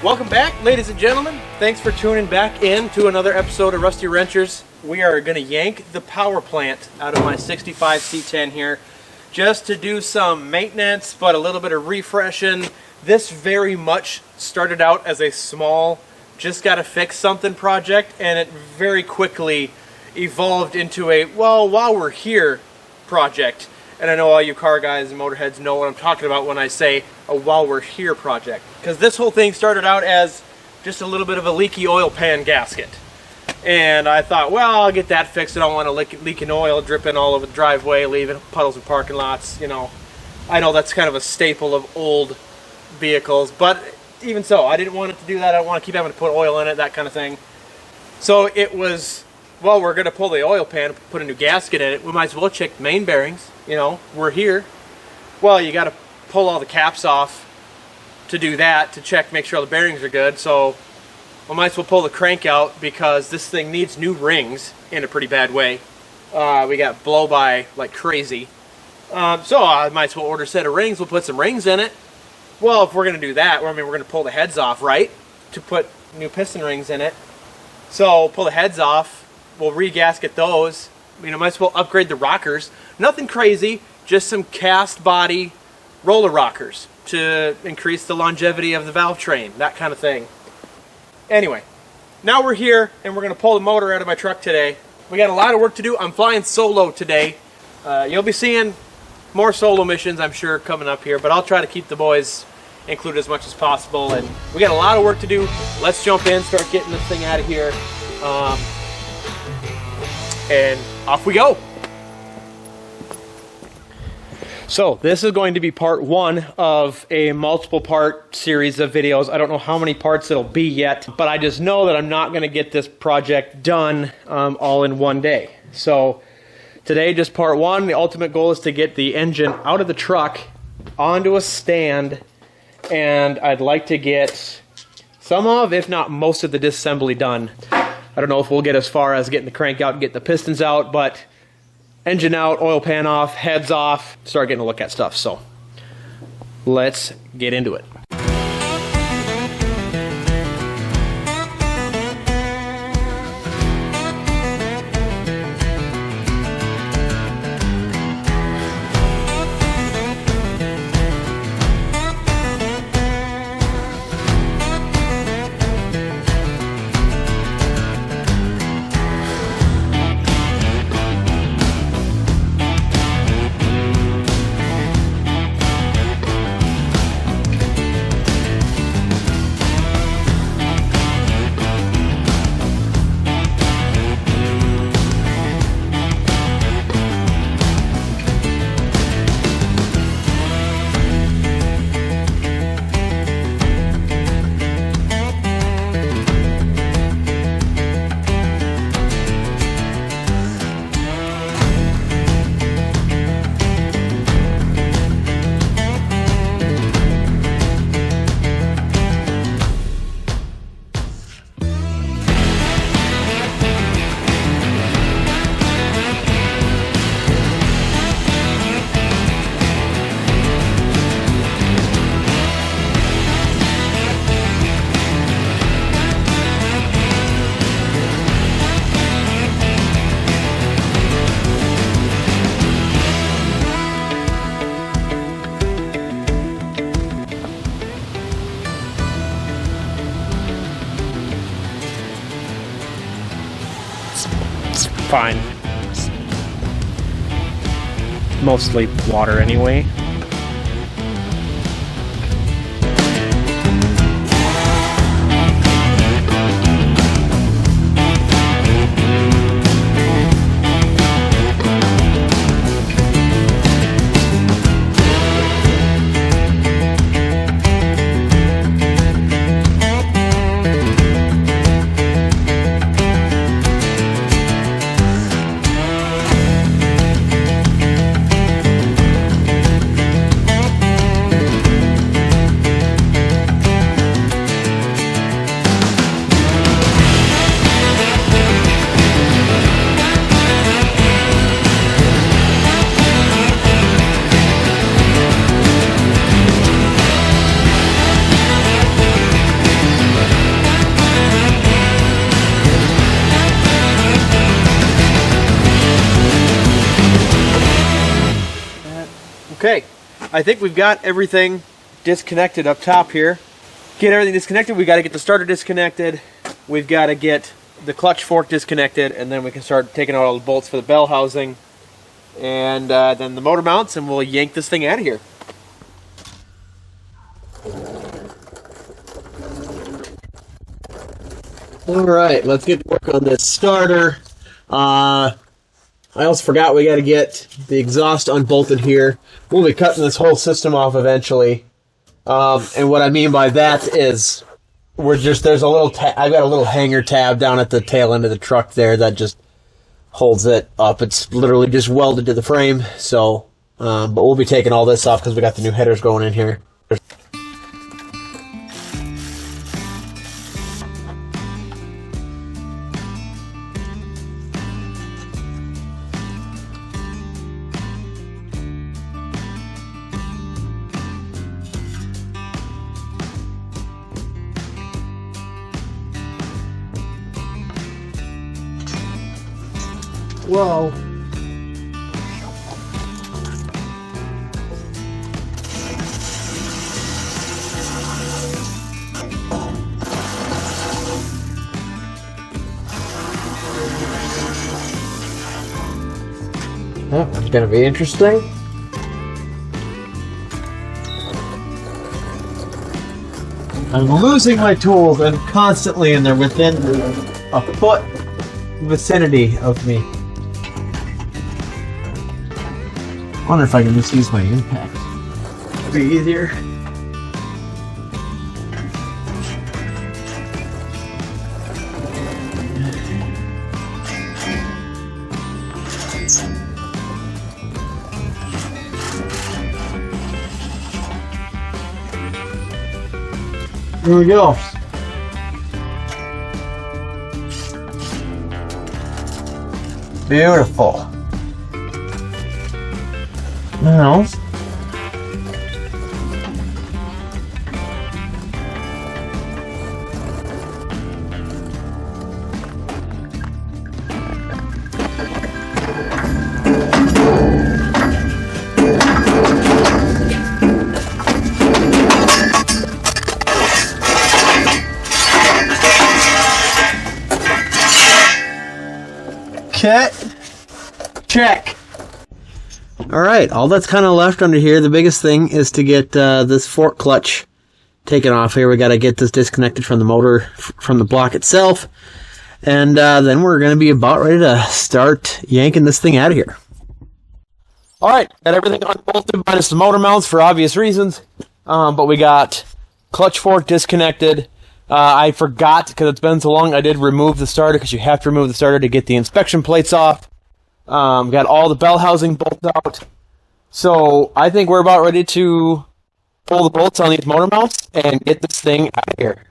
Welcome back, ladies and gentlemen. Thanks for tuning back in to another episode of Rusty Wrenchers. We are going to yank the power plant out of my 65 C10 here just to do some maintenance, but a little bit of refreshing. This very much started out as a small, just got to fix something project, and it very quickly evolved into a, well, while we're here project. And I know all you car guys and motorheads know what I'm talking about when I say a while we're here project. Because this whole thing started out as just a little bit of a leaky oil pan gasket. And I thought, well, I'll get that fixed. I don't want to leaking oil dripping all over the driveway, leaving puddles in parking lots. You know, I know that's kind of a staple of old vehicles. But even so, I didn't want it to do that. I don't want to keep having to put oil in it, that kind of thing. So it was, well, we're going to pull the oil pan, put a new gasket in it. We might as well check the main bearings. You know, we're here. Well, you got to pull all the caps off to do that, to check, make sure all the bearings are good. So we might as well pull the crank out because this thing needs new rings in a pretty bad way. We got blow by like crazy. So I might as well order a set of rings. We'll put some rings in it. Well, if we're going to do that, I mean, we're going to pull the heads off, right? To put new piston rings in it. So pull the heads off. We'll re-gasket those. You know, might as well upgrade the rockers. Nothing crazy, just some cast body roller rockers to increase the longevity of the valve train, that kind of thing. Anyway, now we're here and we're going to pull the motor out of my truck today. We got a lot of work to do. I'm flying solo today. You'll be seeing more solo missions, I'm sure, coming up here, but I'll try to keep the boys included as much as possible. And we got a lot of work to do. Let's jump in, start getting this thing out of here. And off we go. So this is going to be part one of a multiple part series of videos. I don't know how many parts it'll be yet, but I just know that I'm not going to get this project done all in one day. So today, just part one. The ultimate goal is to get the engine out of the truck onto a stand, and I'd like to get some of, if not most of, the disassembly done. I don't know if we'll get as far as getting the crank out and getting the pistons out, but engine out, oil pan off, heads off, start getting a look at stuff. So let's get into it. Fine. Mostly water anyway. Okay, I think we've got everything disconnected up top here. Get everything disconnected, we got to get the starter disconnected, we've got to get the clutch fork disconnected, and then we can start taking out all the bolts for the bell housing, and then the motor mounts, and we'll yank this thing out of here. Alright, let's get to work on this starter. I also forgot we got to get the exhaust unbolted here. We'll be cutting this whole system off eventually. And what I mean by that is there's a little I've got a little hanger tab down at the tail end of the truck there that just holds it up. It's literally just welded to the frame. So, but we'll be taking all this off because we got the new headers going in here. Whoa. Oh, it's gonna be interesting. I'm losing my tools and constantly, and they're within a foot vicinity of me. I wonder if I can just use my impact. It'd be easier. Here we go. Beautiful. Now, okay, check. All right, all that's kind of left under here, the biggest thing is to get this fork clutch taken off here. We got to get this disconnected from the motor, from the block itself, and then we're going to be about ready to start yanking this thing out of here. All right, got everything unbolted minus the motor mounts for obvious reasons, but we got clutch fork disconnected. I forgot, because it's been so long, I did remove the starter, because you have to remove the starter to get the inspection plates off. Got all the bell housing bolted out. So I think we're about ready to pull the bolts on these motor mounts and get this thing out of here.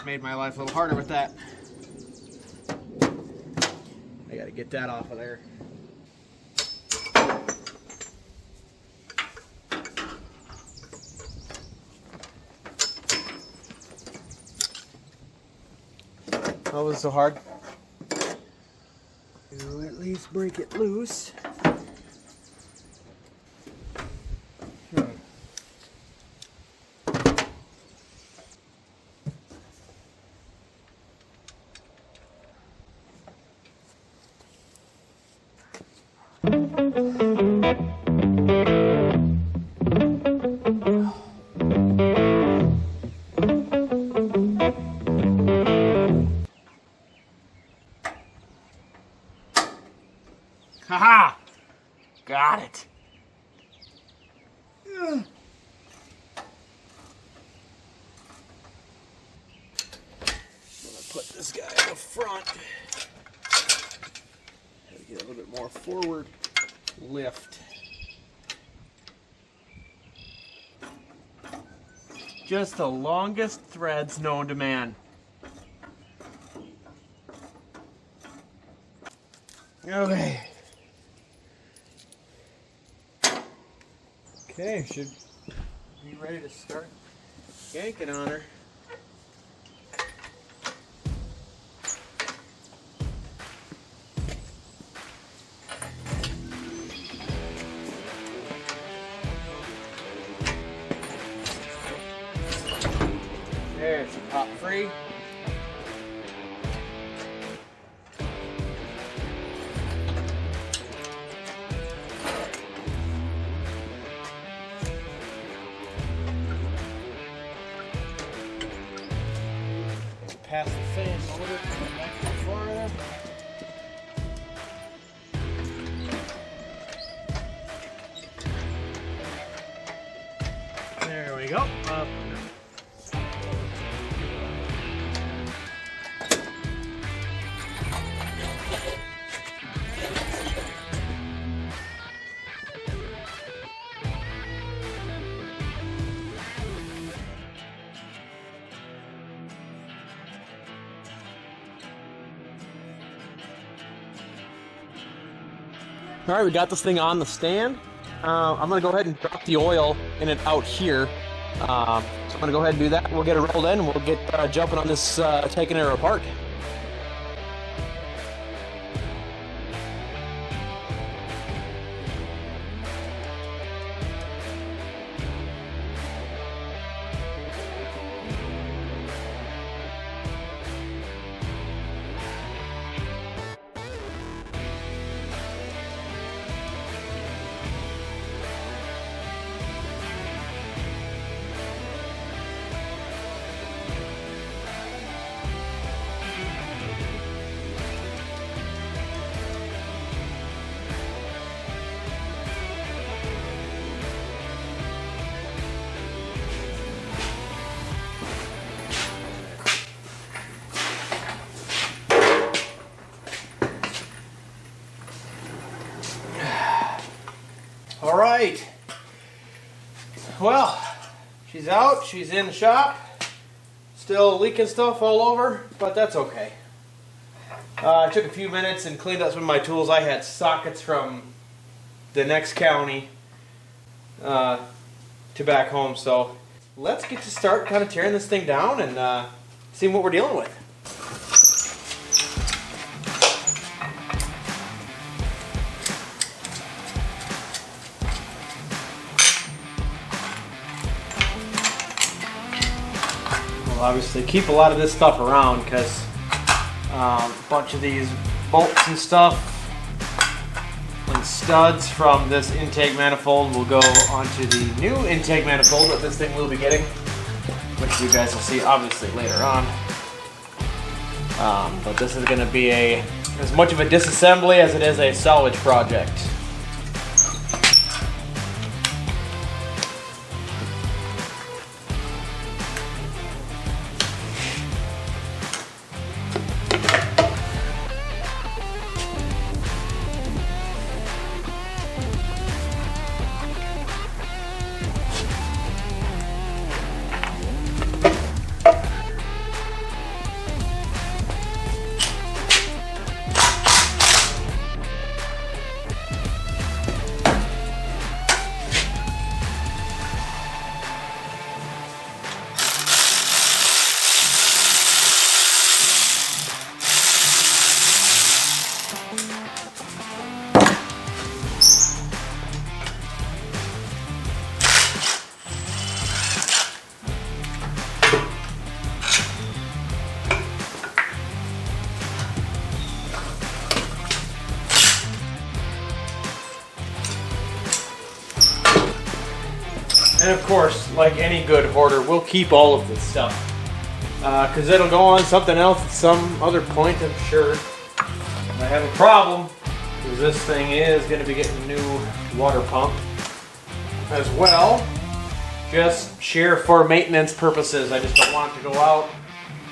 Made my life a little harder with that. I gotta get that off of there. That was so hard. To at least break it loose. Haha! Got it. I'm gonna put this guy in the front. Get a little bit more forward lift. Just the longest threads known to man. Okay. Okay, should be ready to start yanking on her. There, it's pop free. Pass the fan motor, back to the farther. There we go. Up. All right, we got this thing on the stand. I'm gonna go ahead and drop the oil in it out here. So I'm gonna go ahead and do that. We'll get it rolled in and we'll get jumping on this, taking her apart. All right. Well, she's out. She's in the shop. Still leaking stuff all over, but that's okay. I took a few minutes and cleaned up some of my tools. I had sockets from the next county to back home. So let's get to start kind of tearing this thing down and seeing what we're dealing with. Obviously keep a lot of this stuff around because a bunch of these bolts and stuff and studs from this intake manifold will go onto the new intake manifold that this thing will be getting, which you guys will see obviously later on. But this is going to be as much of a disassembly as it is a salvage project. And of course, like any good hoarder, we'll keep all of this stuff. Because it'll go on something else at some other point, I'm sure. I have a problem, because this thing is going to be getting a new water pump as well. Just sheer for maintenance purposes. I just don't want it to go out.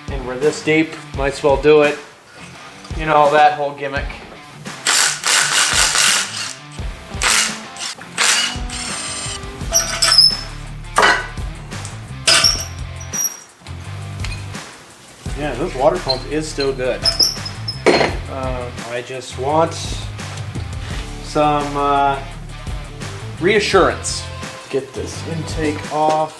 And we're this deep, might as well do it. You know, that whole gimmick. Yeah, this water pump is still good. I just want some reassurance. Get this intake off.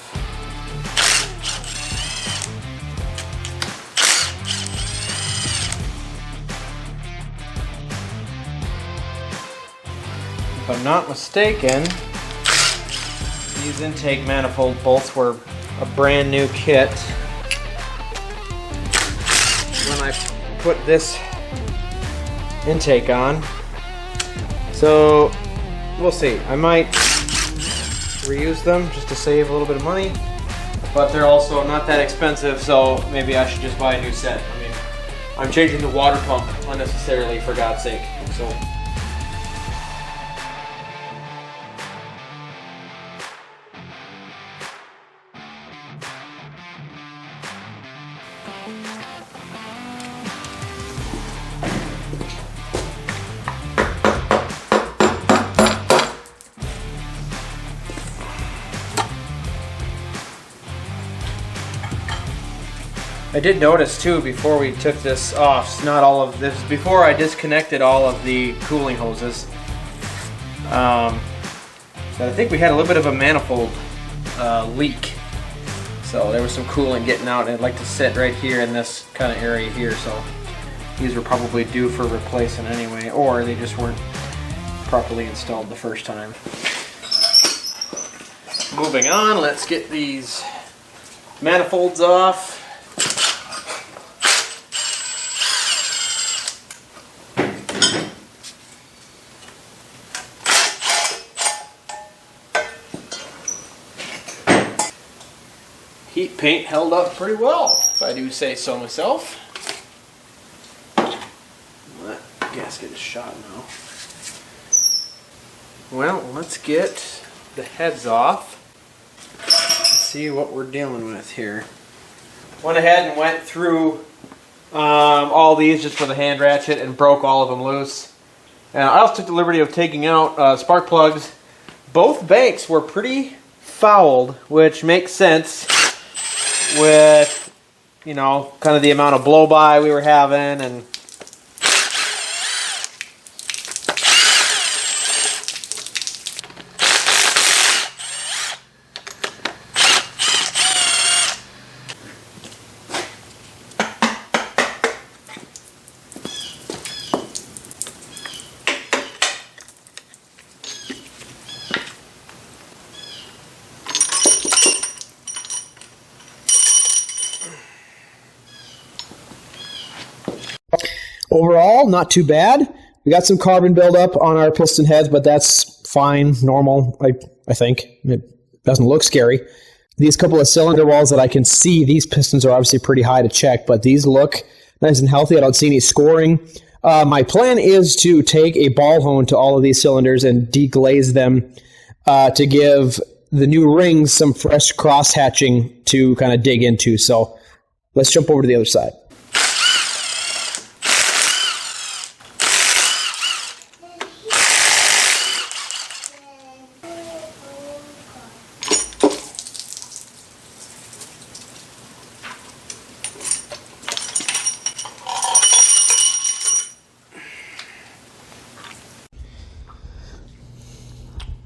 If I'm not mistaken, these intake manifold bolts were a brand new kit when I put this intake on. So we'll see. I might reuse them just to save a little bit of money, but they're also not that expensive, so maybe I should just buy a new set. I mean, I'm changing the water pump unnecessarily, for God's sake. So I did notice too, before we took this off, not all of this, before I disconnected all of the cooling hoses, so I think we had a little bit of a manifold leak. So there was some coolant getting out, and it'd like to sit right here in this kind of area here, so these were probably due for replacing anyway, or they just weren't properly installed the first time. Moving on, let's get these manifolds off. Heat paint held up pretty well, if I do say so myself. That gasket is shot now. Well, let's get the heads off and see what we're dealing with here. Went ahead and went through all these just for the hand ratchet and broke all of them loose. And I also took the liberty of taking out spark plugs. Both banks were pretty fouled, which makes sense with, you know, kind of the amount of blow-by we were having. And overall, not too bad. We got some carbon buildup on our piston heads, but that's fine, normal, I think. It doesn't look scary. These couple of cylinder walls that I can see, these pistons are obviously pretty high to check, but these look nice and healthy. I don't see any scoring. My plan is to take a ball hone to all of these cylinders and deglaze them to give the new rings some fresh cross-hatching to kind of dig into. So let's jump over to the other side.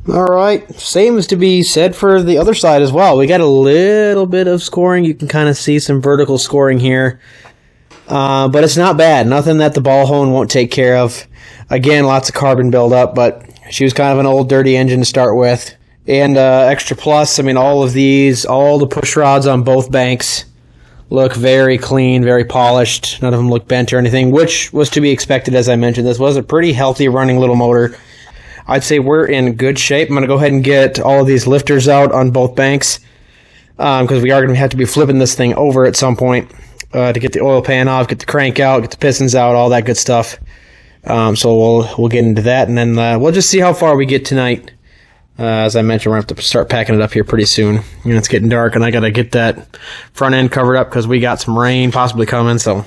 Alright, same is to be said for the other side as well. We got a little bit of scoring. You can kind of see some vertical scoring here. But it's not bad. Nothing that the ball hone won't take care of. Again, lots of carbon buildup, but she was kind of an old dirty engine to start with. And extra plus, I mean, all of these, all the push rods on both banks look very clean, very polished. None of them look bent or anything, which was to be expected, as I mentioned. This was a pretty healthy running little motor. I'd say we're in good shape. I'm going to go ahead and get all of these lifters out on both banks because we are going to have to be flipping this thing over at some point to get the oil pan off, get the crank out, get the pistons out, all that good stuff. So we'll get into that, and then we'll just see how far we get tonight. As I mentioned, we're going to have to start packing it up here pretty soon. You know, it's getting dark, and I got to get that front end covered up because we got some rain possibly coming. So.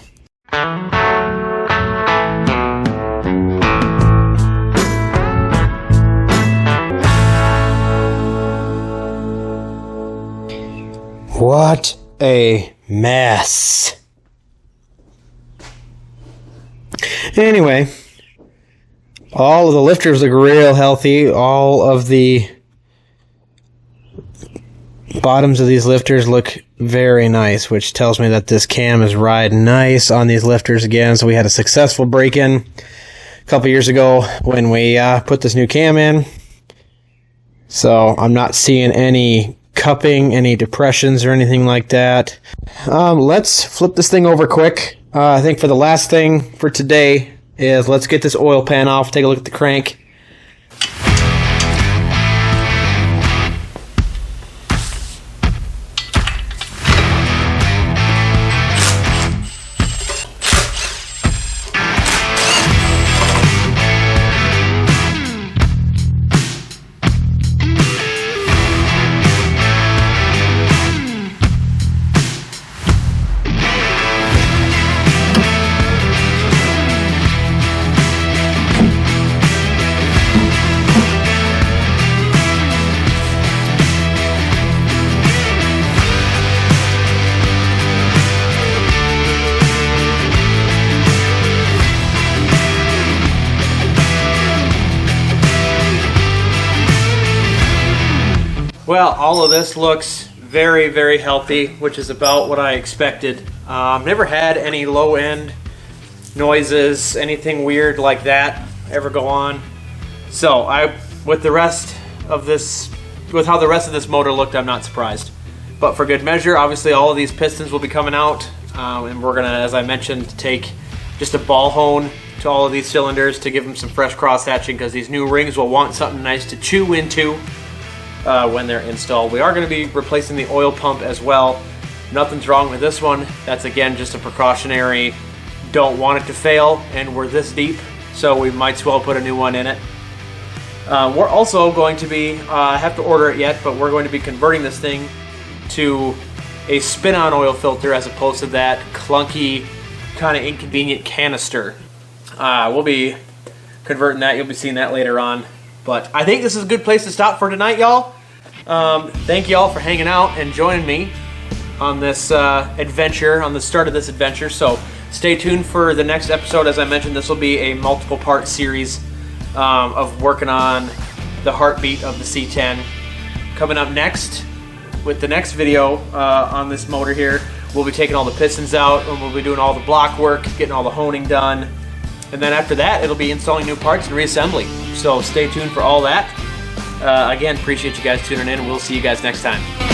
What a mess. Anyway, all of the lifters look real healthy. All of the bottoms of these lifters look very nice, which tells me that this cam is riding nice on these lifters again. So we had a successful break-in a couple years ago when we put this new cam in. So I'm not seeing any cupping, any depressions or anything like that. Let's flip this thing over quick. I think for the last thing for today is let's get this oil pan off, take a look at the crank. Well, all of this looks very, very healthy, which is about what I expected. Never had any low-end noises, anything weird like that ever go on. So, with how the rest of this motor looked, I'm not surprised. But for good measure, obviously all of these pistons will be coming out, and we're gonna, as I mentioned, take just a ball hone to all of these cylinders to give them some fresh cross hatching, because these new rings will want something nice to chew into when they're installed. We are going to be replacing the oil pump as well. Nothing's wrong with this one. That's again just a precautionary, don't want it to fail, and we're this deep, so we might as well put a new one in it. We're also going to be, I have to order it yet, but we're going to be converting this thing to a spin-on oil filter as opposed to that clunky, kind of inconvenient canister. We'll be converting that. You'll be seeing that later on. But I think this is a good place to stop for tonight, y'all. Thank y'all for hanging out and joining me on this adventure, on the start of this adventure. So stay tuned for the next episode. As I mentioned, this will be a multiple part series of working on the heartbeat of the C10. Coming up next, with the next video on this motor here, we'll be taking all the pistons out and we'll be doing all the block work, getting all the honing done. And then after that, it'll be installing new parts and reassembly. So stay tuned for all that. Again, appreciate you guys tuning in, and we'll see you guys next time.